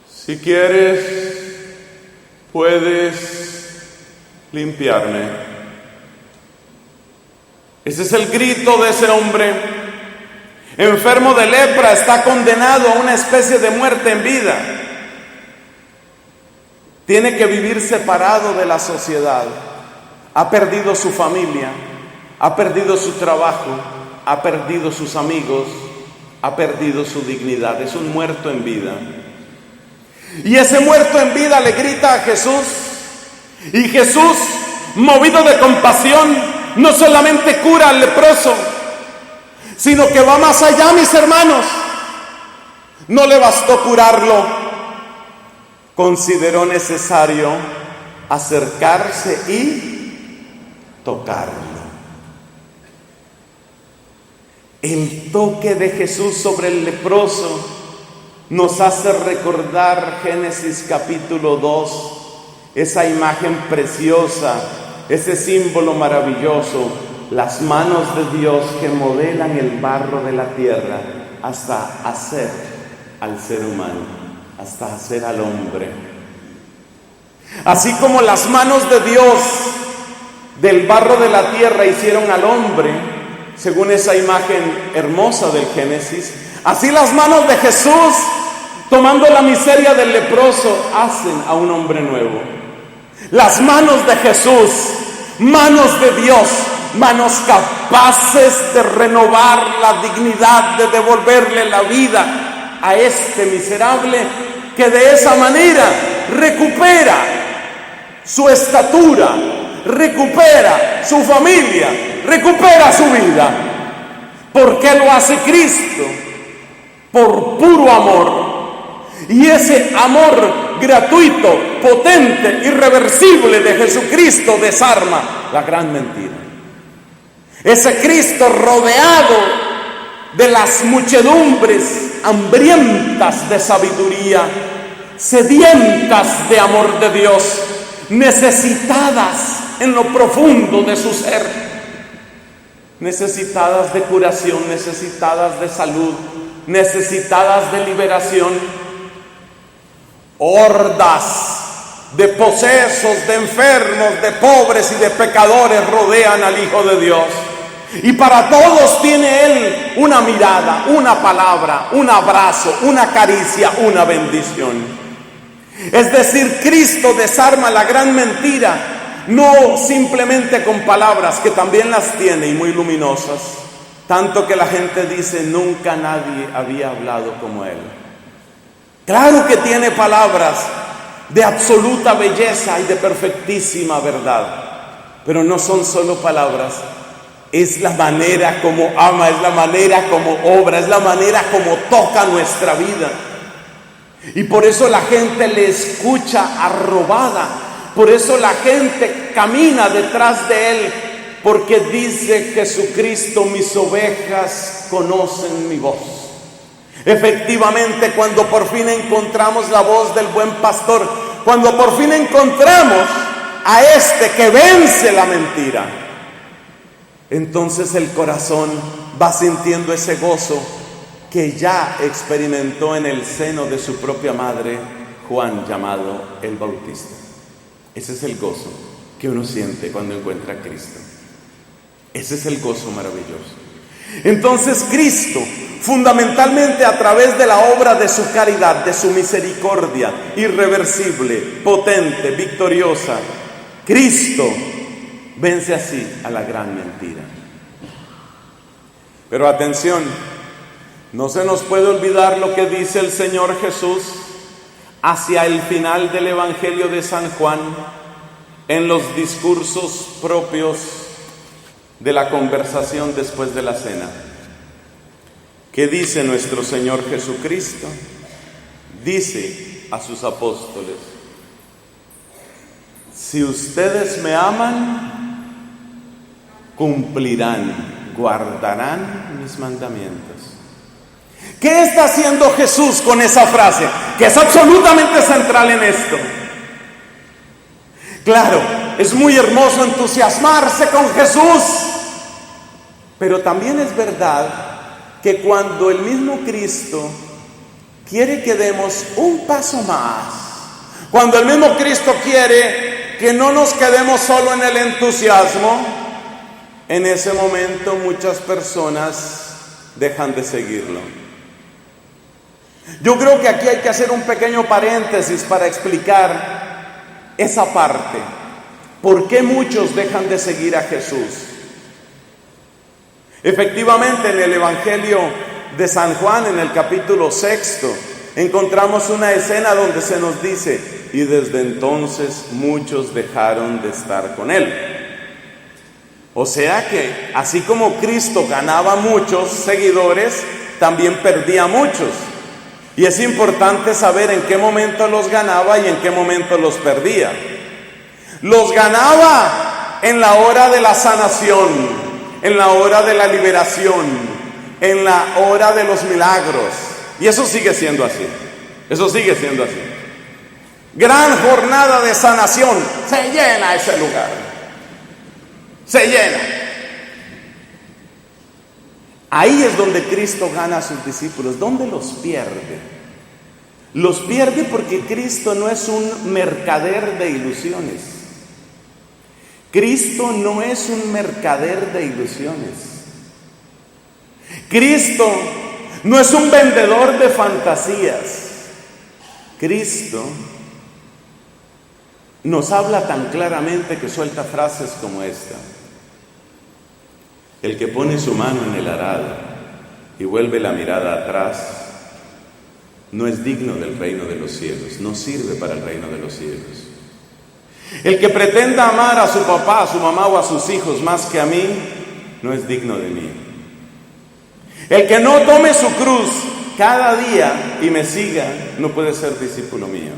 A: si quieres, puedes limpiarme. Ese es el grito de ese hombre. Enfermo de lepra, está condenado a una especie de muerte en vida. Tiene que vivir separado de la sociedad. Ha perdido su familia, ha perdido su trabajo, ha perdido sus amigos, ha perdido su dignidad. Es un muerto en vida. Y ese muerto en vida le grita a Jesús, y Jesús, movido de compasión, no solamente cura al leproso, sino que va más allá, mis hermanos. No le bastó curarlo, consideró necesario acercarse y tocarlo. El toque de Jesús sobre el leproso nos hace recordar Génesis capítulo 2, esa imagen preciosa, ese símbolo maravilloso, las manos de Dios que modelan el barro de la tierra hasta hacer al ser humano, hasta hacer al hombre. Así como las manos de Dios del barro de la tierra hicieron al hombre, según esa imagen hermosa del Génesis, así las manos de Jesús, tomando la miseria del leproso, hacen a un hombre nuevo. Las manos de Jesús, manos de Dios, manos capaces de renovar la dignidad, de devolverle la vida a este miserable que de esa manera recupera su estatura, recupera su familia, recupera su vida. ¿Por qué lo hace Cristo? Por puro amor. Y ese amor gratuito, potente, irreversible de Jesucristo desarma la gran mentira. Ese Cristo rodeado de las muchedumbres hambrientas de sabiduría, sedientas de amor de Dios, necesitadas en lo profundo de su ser, necesitadas de curación, necesitadas de salud, necesitadas de liberación. Hordas de posesos, de enfermos, de pobres y de pecadores rodean al Hijo de Dios. Y para todos tiene Él una mirada, una palabra, un abrazo, una caricia, una bendición. Es decir, Cristo desarma la gran mentira, no simplemente con palabras, que también las tiene y muy luminosas, tanto que la gente dice: nunca nadie había hablado como Él. Claro que tiene palabras de absoluta belleza y de perfectísima verdad, pero no son solo palabras. Es la manera como ama, es la manera como obra, es la manera como toca nuestra vida. Y por eso la gente le escucha arrobada, por eso la gente camina detrás de Él, porque dice Jesucristo: mis ovejas conocen mi voz. Efectivamente, cuando por fin encontramos la voz del buen pastor, cuando por fin encontramos a este que vence la mentira, entonces el corazón va sintiendo ese gozo que ya experimentó en el seno de su propia madre Juan, llamado el Bautista. Ese es el gozo que uno siente cuando encuentra a Cristo. Ese es el gozo maravilloso. Entonces Cristo, fundamentalmente a través de la obra de su caridad, de su misericordia irreversible, potente, victoriosa, Cristo vence así a la gran mentira. Pero atención, no se nos puede olvidar lo que dice el Señor Jesús hacia el final del Evangelio de San Juan, en los discursos propios de la conversación después de la cena. ¿Qué dice nuestro Señor Jesucristo? Dice a sus apóstoles: si ustedes me aman, cumplirán, guardarán mis mandamientos. ¿Qué está haciendo Jesús con esa frase? Que es absolutamente central en esto. Claro, es muy hermoso entusiasmarse con Jesús, pero también es verdad que cuando el mismo Cristo quiere que demos un paso más, cuando el mismo Cristo quiere que no nos quedemos solo en el entusiasmo, en ese momento muchas personas dejan de seguirlo. Yo creo que aquí hay que hacer un pequeño paréntesis para explicar esa parte. ¿Por qué muchos dejan de seguir a Jesús? Efectivamente, en el Evangelio de San Juan, en el capítulo 6, encontramos una escena donde se nos dice: y desde entonces muchos dejaron de estar con Él. O sea que, así como Cristo ganaba muchos seguidores, también perdía muchos. Y es importante saber en qué momento los ganaba y en qué momento los perdía. Los ganaba en la hora de la sanación, en la hora de la liberación, en la hora de los milagros. Y eso sigue siendo así. Eso sigue siendo así. Gran jornada de sanación. Se llena ese lugar. Se llena. Ahí es donde Cristo gana a sus discípulos. ¿Dónde los pierde? Los pierde porque Cristo no es un mercader de ilusiones. Cristo no es un mercader de ilusiones. Cristo no es un vendedor de fantasías. Cristo nos habla tan claramente que suelta frases como esta: el que pone su mano en el arado y vuelve la mirada atrás no es digno del reino de los cielos, no sirve para el reino de los cielos. El que pretenda amar a su papá, a su mamá o a sus hijos más que a mí, no es digno de mí. El que no tome su cruz cada día y me siga, no puede ser discípulo mío.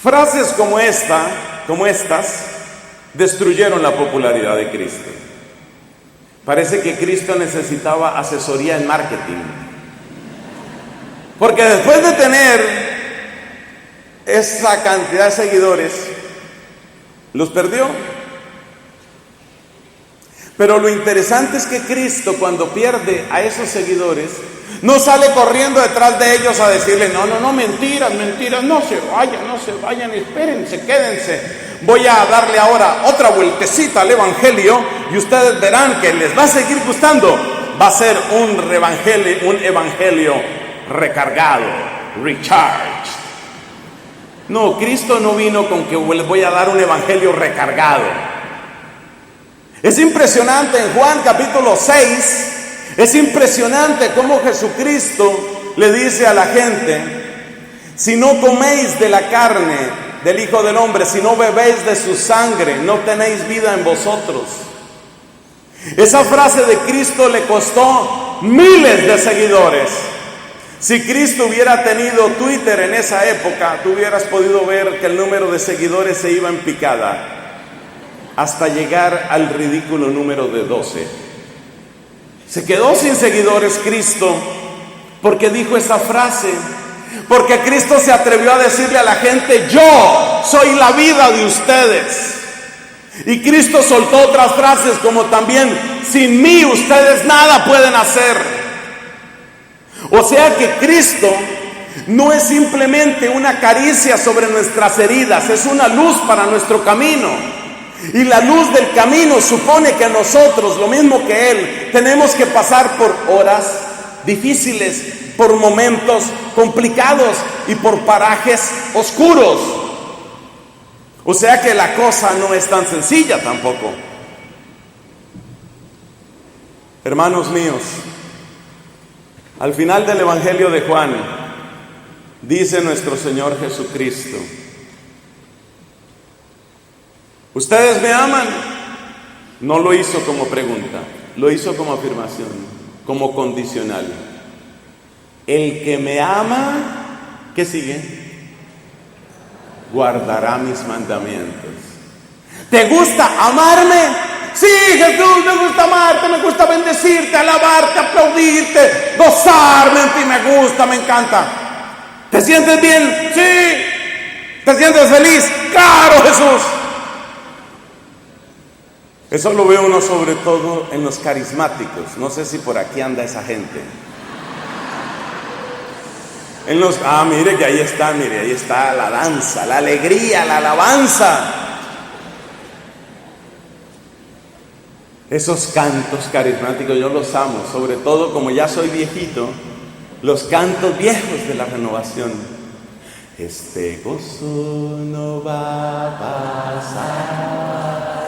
A: Frases como estas, destruyeron la popularidad de Cristo. Parece que Cristo necesitaba asesoría en marketing. Porque después de tener esa cantidad de seguidores, Los perdió. Pero lo interesante es que Cristo, cuando pierde a esos seguidores, no sale corriendo detrás de ellos a decirle, no, mentiras, no se vayan, espérense, quédense. Voy a darle ahora otra vueltecita al evangelio y ustedes verán que les va a seguir gustando. Va a ser un evangelio recargado, recharged. No, Cristo no vino con que les voy a dar un evangelio recargado. Es impresionante en Juan capítulo 6, es impresionante cómo Jesucristo le dice a la gente, si no coméis de la carne del Hijo del Hombre, si no bebéis de su sangre, no tenéis vida en vosotros. Esa frase de Cristo le costó miles de seguidores. Si Cristo hubiera tenido Twitter en esa época, tú hubieras podido ver que el número de seguidores se iba en picada, hasta llegar al ridículo número de 12. Se quedó sin seguidores Cristo porque dijo esa frase, porque Cristo se atrevió a decirle a la gente, yo soy la vida de ustedes. Y Cristo soltó otras frases como también, sin mí ustedes nada pueden hacer. O sea que Cristo no es simplemente una caricia sobre nuestras heridas, es una luz para nuestro camino. Y la luz del camino supone que nosotros, lo mismo que Él, tenemos que pasar por horas difíciles, por momentos complicados y por parajes oscuros. O sea que la cosa no es tan sencilla tampoco. Hermanos míos, al final del Evangelio de Juan, dice nuestro Señor Jesucristo, ¿ustedes me aman? No lo hizo como pregunta, lo hizo como afirmación, como condicional. El que me ama, ¿qué sigue? Guardará mis mandamientos. ¿Te gusta amarme? Sí, Jesús, me gusta amarte, me gusta bendecirte, alabarte, aplaudirte, gozarme en ti, me gusta, me encanta. ¿Te sientes bien? Sí. ¿Te sientes feliz? Claro, Jesús. Eso lo ve uno sobre todo en los carismáticos. No sé si por aquí anda esa gente. Mire que ahí está la danza, la alegría, la alabanza. Esos cantos carismáticos yo los amo, sobre todo como ya soy viejito, los cantos viejos de la renovación. Este gozo no va a pasar.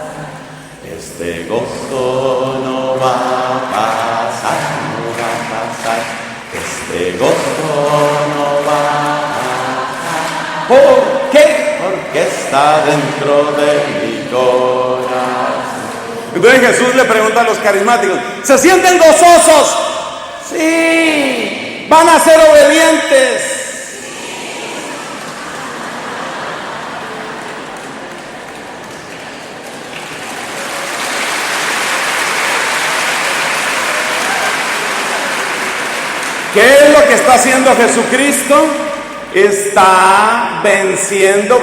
A: Este gozo no va a pasar, no va a pasar. Este gozo no va a pasar. ¿Por qué? Porque está dentro de mi corazón. Entonces Jesús le pregunta a los carismáticos, ¿se sienten gozosos? Sí. ¿Van a ser obedientes? ¿Qué es lo que está haciendo Jesucristo? Está venciendo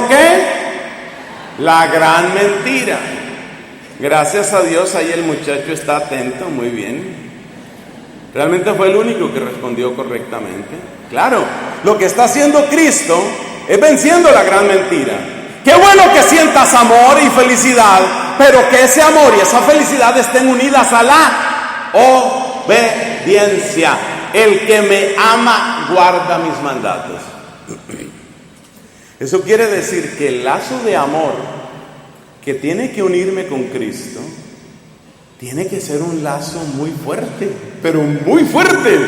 A: ¿qué? La gran mentira. Gracias a Dios, ahí el muchacho está atento, muy bien. Realmente fue el único que respondió correctamente. Claro, lo que está haciendo Cristo es venciendo la gran mentira. Qué bueno que sientas amor y felicidad, pero que ese amor y esa felicidad estén unidas a la obediencia. El que me ama guarda mis mandatos. Eso quiere decir que el lazo de amor que tiene que unirme con Cristo tiene que ser un lazo muy fuerte, pero muy fuerte,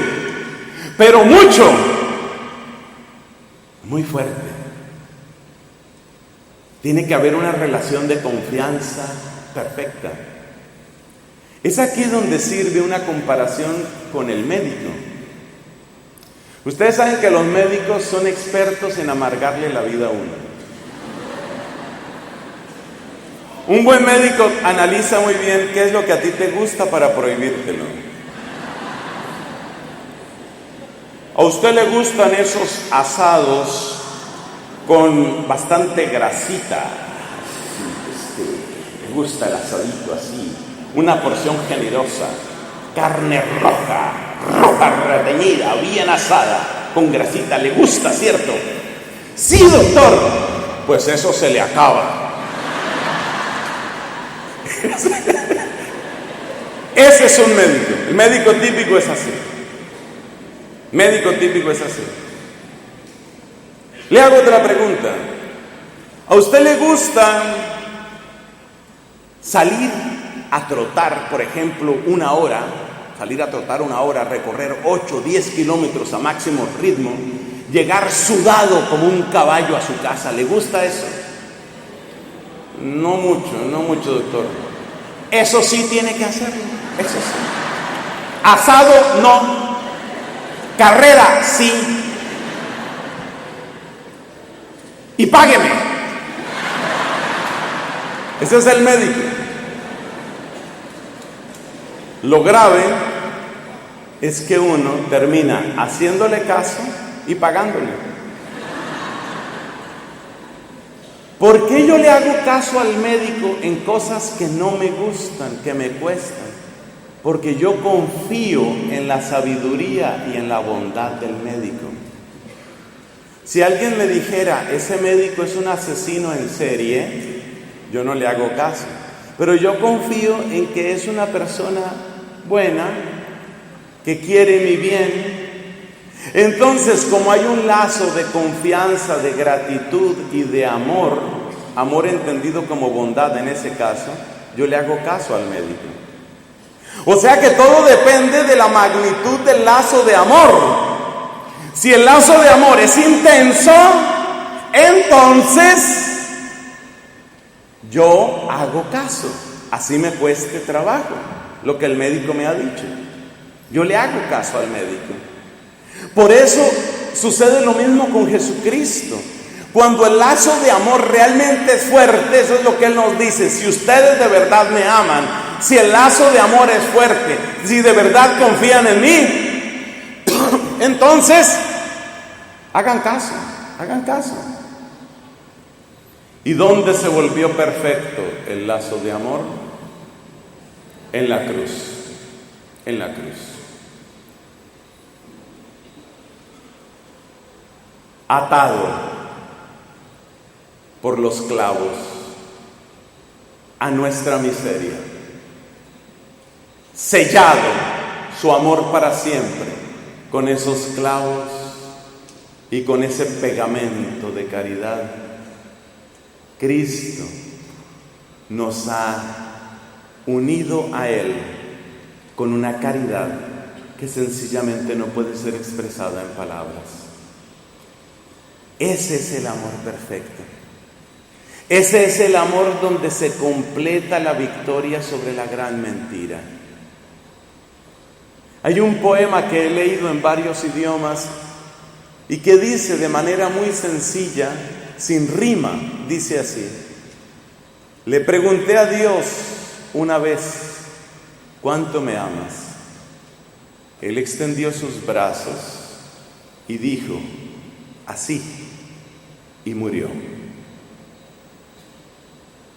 A: pero mucho, muy fuerte. Tiene que haber una relación de confianza perfecta. Es aquí donde sirve una comparación con el médico. Ustedes saben que los médicos son expertos en amargarle la vida a uno. Un buen médico analiza muy bien qué es lo que a ti te gusta para prohibírtelo. ¿A usted le gustan esos asados con bastante grasita? me gusta el asadito así, una porción generosa, carne roja reteñida, bien asada, con grasita, ¿le gusta, cierto? Sí, doctor. Pues eso se le acaba. Ese es un médico. El médico típico es así. Médico típico es así. Le hago otra pregunta. ¿A usted le gusta salir a trotar, por ejemplo, una hora? Salir a trotar una hora, recorrer 8, 10 kilómetros a máximo ritmo, llegar sudado como un caballo a su casa. ¿Le gusta eso? No mucho, doctor. Eso sí tiene que hacerlo, eso sí. Asado, no. Carrera, sí. Y págueme. Ese es el médico. Lo grave es que uno termina haciéndole caso y pagándole. ¿Por qué yo le hago caso al médico en cosas que no me gustan, que me cuestan? Porque yo confío en la sabiduría y en la bondad del médico. Si alguien me dijera, ese médico es un asesino en serie, yo no le hago caso. Pero yo confío en que es una persona buena, que quiere mi bien. Entonces, como hay un lazo de confianza, de gratitud y de amor entendido como bondad en ese caso, yo le hago caso al médico. O sea que todo depende de la magnitud del lazo de amor. Si el lazo de amor es intenso, entonces yo hago caso, así me cueste trabajo, lo que el médico me ha dicho. Yo le hago caso al médico. Por eso sucede lo mismo con Jesucristo. Cuando el lazo de amor realmente es fuerte, eso es lo que Él nos dice: si ustedes de verdad me aman, si el lazo de amor es fuerte, si de verdad confían en mí, entonces hagan caso, hagan caso. ¿Y dónde se volvió perfecto el lazo de amor? En la cruz, en la cruz. Atado por los clavos a nuestra miseria, sellado su amor para siempre con esos clavos y con ese pegamento de caridad. Cristo nos ha unido a Él con una caridad que sencillamente no puede ser expresada en palabras. Ese es el amor perfecto. Ese es el amor donde se completa la victoria sobre la gran mentira. Hay un poema que he leído en varios idiomas y que dice de manera muy sencilla, sin rima, dice así: le pregunté a Dios una vez, ¿cuánto me amas? Él extendió sus brazos y dijo, así, y murió.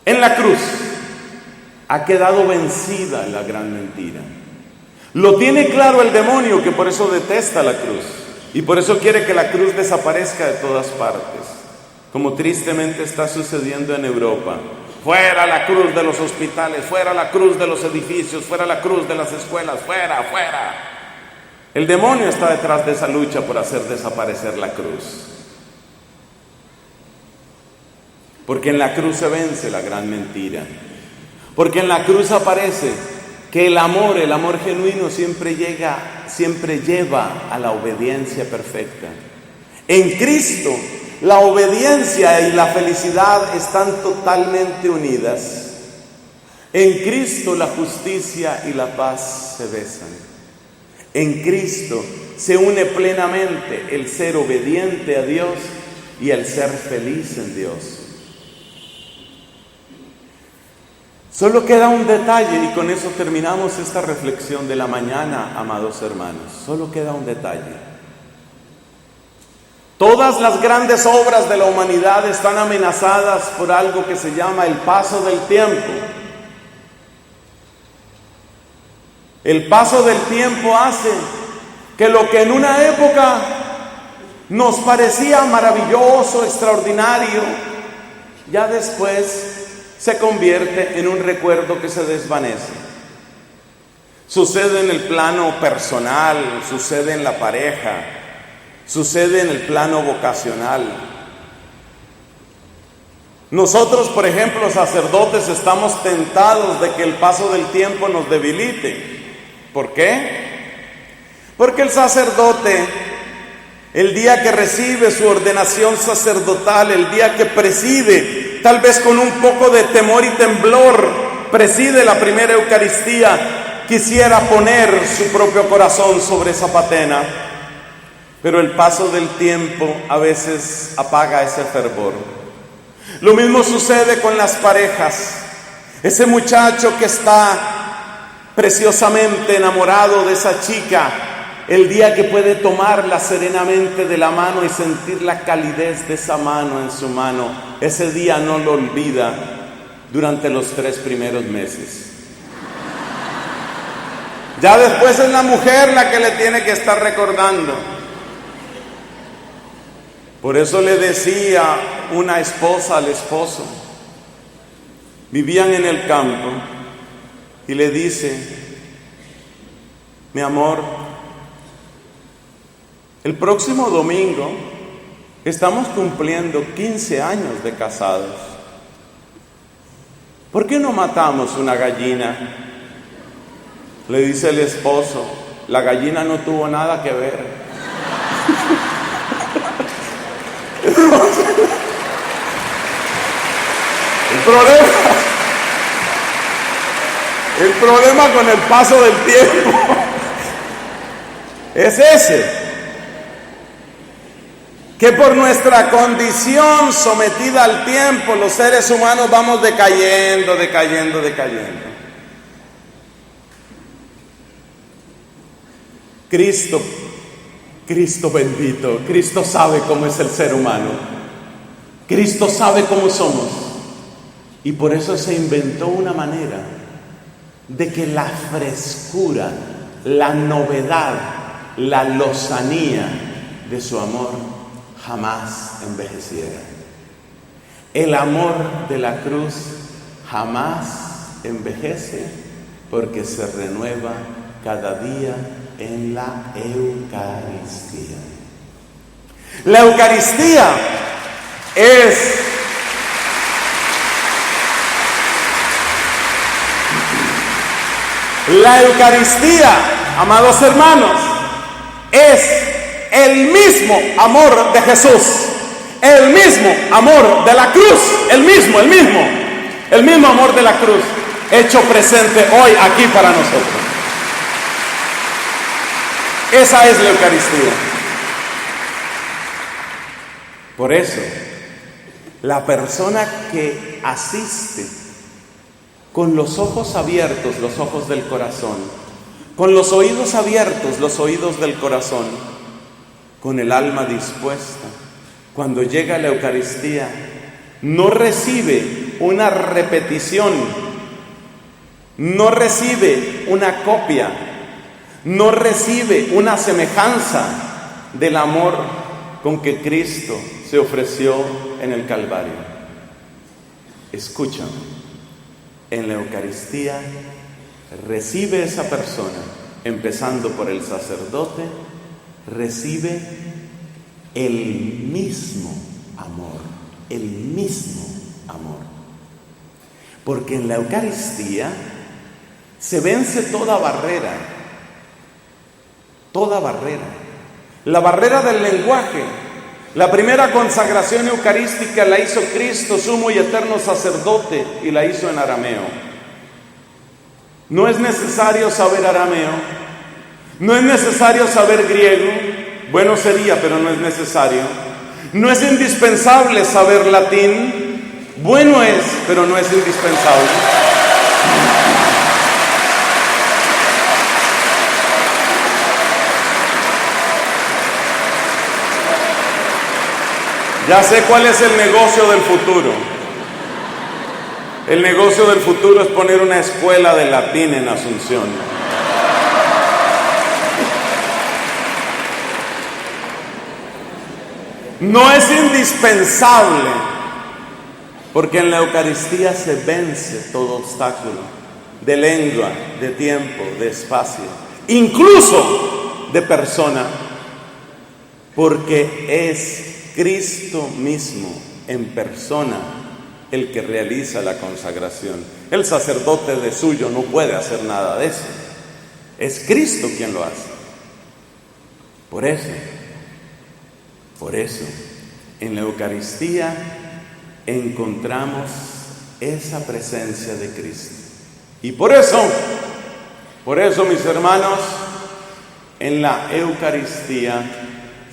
A: En la cruz ha quedado vencida la gran mentira. Lo tiene claro el demonio, que por eso detesta la cruz y por eso quiere que la cruz desaparezca de todas partes, como tristemente está sucediendo en Europa. Fuera la cruz de los hospitales, fuera la cruz de los edificios, fuera la cruz de las escuelas, fuera, fuera. El demonio está detrás de esa lucha por hacer desaparecer la cruz. Porque en la cruz se vence la gran mentira. Porque en la cruz aparece que el amor genuino siempre lleva a la obediencia perfecta. En Cristo, la obediencia y la felicidad están totalmente unidas. En Cristo, la justicia y la paz se besan. En Cristo se une plenamente el ser obediente a Dios y el ser feliz en Dios. Solo queda un detalle y con eso terminamos esta reflexión de la mañana, amados hermanos. Solo queda un detalle. Todas las grandes obras de la humanidad están amenazadas por algo que se llama el paso del tiempo. El paso del tiempo hace que lo que en una época nos parecía maravilloso, extraordinario, ya después se convierte en un recuerdo que se desvanece. Sucede en el plano personal, sucede en la pareja, sucede en el plano vocacional. Nosotros, por ejemplo, sacerdotes, estamos tentados de que el paso del tiempo nos debilite. ¿Por qué? Porque el sacerdote, el día que recibe su ordenación sacerdotal, el día que preside, tal vez con un poco de temor y temblor, preside la primera Eucaristía, quisiera poner su propio corazón sobre esa patena, pero el paso del tiempo a veces apaga ese fervor. Lo mismo sucede con las parejas. Ese muchacho que está preciosamente enamorado de esa chica, el día que puede tomarla serenamente de la mano y sentir la calidez de esa mano en su mano, ese día no lo olvida durante los 3 primeros meses. Ya después es la mujer la que le tiene que estar recordando. Por eso le decía una esposa al esposo, vivían en el campo, y le dice: mi amor, el próximo domingo estamos cumpliendo 15 años de casados. ¿Por qué no matamos una gallina? Le dice el esposo: la gallina no tuvo nada que ver. El problema con el paso del tiempo es ese, que por nuestra condición sometida al tiempo, los seres humanos vamos decayendo. Cristo bendito, Cristo sabe cómo es el ser humano, Cristo sabe cómo somos, y por eso se inventó una manera de que la frescura, la novedad, la lozanía de su amor jamás envejeciera. El amor de la cruz jamás envejece porque se renueva cada día en la Eucaristía. La Eucaristía es la Eucaristía, amados hermanos, es el mismo amor de Jesús, el mismo amor de la cruz, el mismo amor de la cruz, hecho presente hoy aquí para nosotros. Esa es la Eucaristía. Por eso, la persona que asiste con los ojos abiertos, los ojos del corazón, con los oídos abiertos, los oídos del corazón, con el alma dispuesta, cuando llega a la Eucaristía, no recibe una repetición, no recibe una copia, no recibe una semejanza del amor con que Cristo se ofreció en el Calvario. Escúchame. En la Eucaristía recibe esa persona, empezando por el sacerdote, recibe el mismo amor, porque en la Eucaristía se vence toda barrera, la barrera del lenguaje. La primera consagración eucarística la hizo Cristo, sumo y eterno sacerdote, y la hizo en arameo. No es necesario saber arameo, no es necesario saber griego, bueno sería, pero no es necesario. No es indispensable saber latín, bueno es, pero no es indispensable. Ya sé cuál es el negocio del futuro. El negocio del futuro es poner una escuela de latín en Asunción. no es indispensable, porque en la Eucaristía se vence todo obstáculo de lengua, de tiempo, de espacio, incluso de persona, porque es Cristo mismo en persona el que realiza la consagración. El sacerdote de suyo no puede hacer nada de eso. Es Cristo quien lo hace. Por eso, en la Eucaristía encontramos esa presencia de Cristo. Y por eso, mis hermanos, en la Eucaristía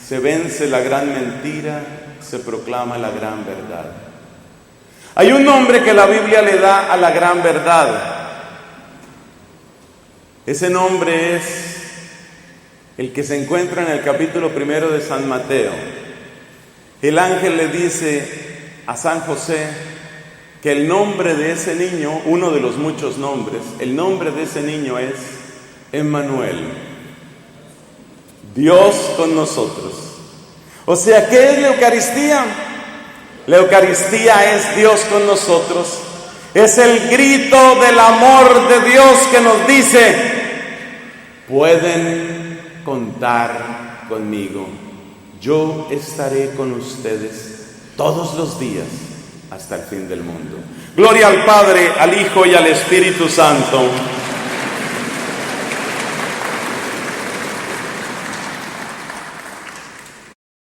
A: se vence la gran mentira, se proclama la gran verdad. Hay un nombre que la Biblia le da a la gran verdad. Ese nombre es el que se encuentra en el capítulo 1 de San Mateo. El ángel le dice a San José que el nombre de ese niño, uno de los muchos nombres, el nombre de ese niño es Emmanuel, Dios con nosotros. O sea, ¿qué es la Eucaristía? La Eucaristía es Dios con nosotros. Es el grito del amor de Dios que nos dice: pueden contar conmigo. Yo estaré con ustedes todos los días hasta el fin del mundo. Gloria al Padre, al Hijo y al Espíritu Santo.